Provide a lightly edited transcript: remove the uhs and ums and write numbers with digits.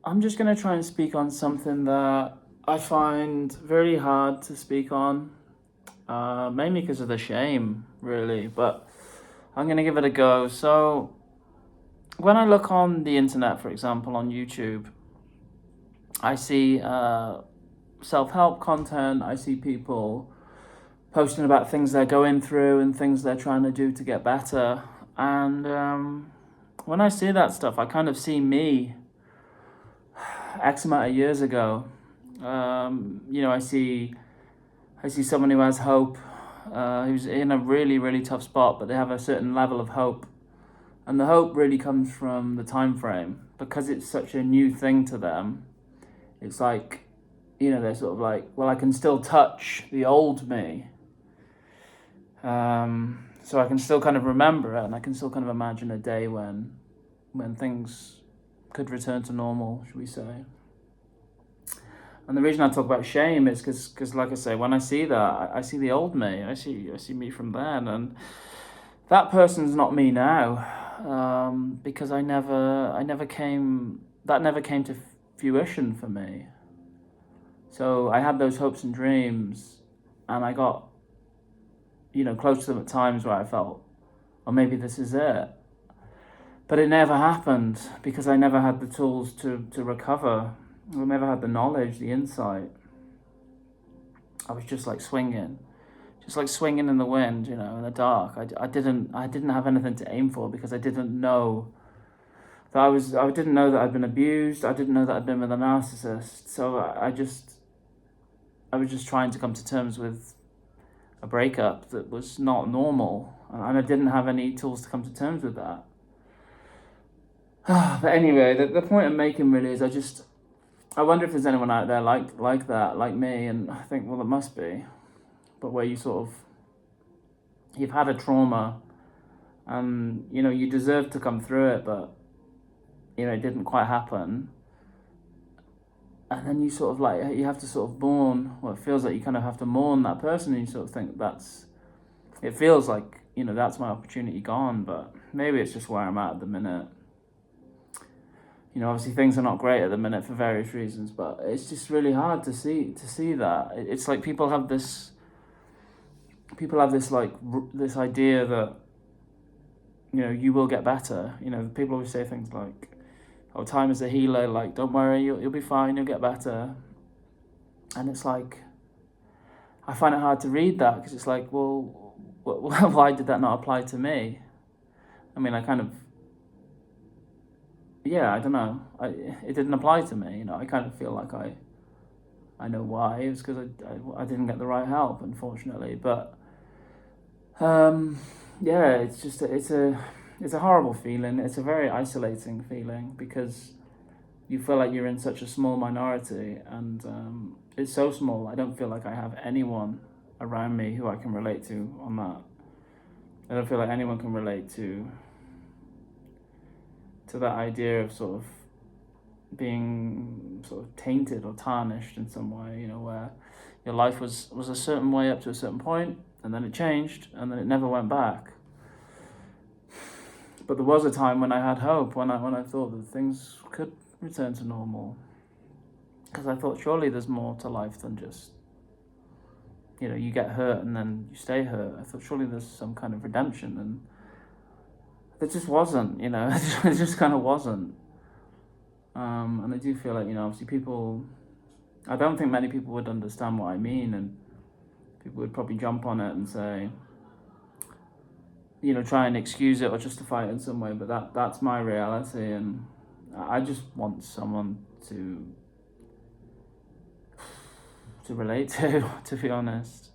I'm just going to try and speak on something that I find very hard to speak on, mainly because of the shame, really, but I'm going to give it a go. So, when I look on the internet, for example, on YouTube, I see self help content, I see people posting about things they're going through and things they're trying to do to get better. And when I see that stuff, I kind of see me X amount of years ago. I see someone who has hope, who's in a really, really tough spot, but they have a certain level of hope. And the hope really comes from the time frame because it's such a new thing to them. It's like, they're sort of like, well, I can still touch the old me. So I can still kind of remember it, and I can still kind of imagine a day when things could return to normal, should we say. And the reason I talk about shame is because like I say, when I see that, I see the old me. I see me from then, and that person's not me now, because I never came. That never came to fruition for me. So I had those hopes and dreams, and I got, close to them at times where I felt, oh, maybe this is it. But it never happened because I never had the tools to recover. I never had the knowledge, the insight. I was just like swinging in the wind, in the dark. I didn't have anything to aim for because I didn't know I didn't know that I'd been abused. I didn't know that I'd been with a narcissist. So I was just trying to come to terms with a breakup that was not normal, and I didn't have any tools to come to terms with that. But anyway, the point I'm making really is I wonder if there's anyone out there like that, like me, and I think, well, it must be, but where you've had a trauma, and you deserve to come through it, but it didn't quite happen, and then you sort of like you have to sort of mourn. Well, it feels like you kind of have to mourn that person, and you sort of think it feels like that's my opportunity gone, but maybe it's just where I'm at the minute. Obviously things are not great at the minute for various reasons, but it's just really hard to see that. It's like people have this like this idea that you will get better. People always say things like, "Oh, time is a healer." Like, don't worry, you'll be fine. You'll get better. And it's like, I find it hard to read that because it's like, well, why did that not apply to me? I mean, yeah, I don't know. It didn't apply to me. I kind of feel like I know why. It was because I didn't get the right help, unfortunately. But yeah, it's a horrible feeling. It's a very isolating feeling because you feel like you're in such a small minority, and it's so small. I don't feel like I have anyone around me who I can relate to on that. I don't feel like anyone can relate to that idea of sort of being sort of tainted or tarnished in some way, where your life was a certain way up to a certain point, and then it changed, and then it never went back. But there was a time when I had hope, when I thought that things could return to normal, because I thought surely there's more to life than just you get hurt and then you stay hurt. I thought surely there's some kind of redemption, and there just wasn't. It just kind of wasn't. And I do feel like obviously people. I don't think many people would understand what I mean, and people would probably jump on it and say, try and excuse it or justify it in some way. But that's my reality, and I just want someone to relate to be honest.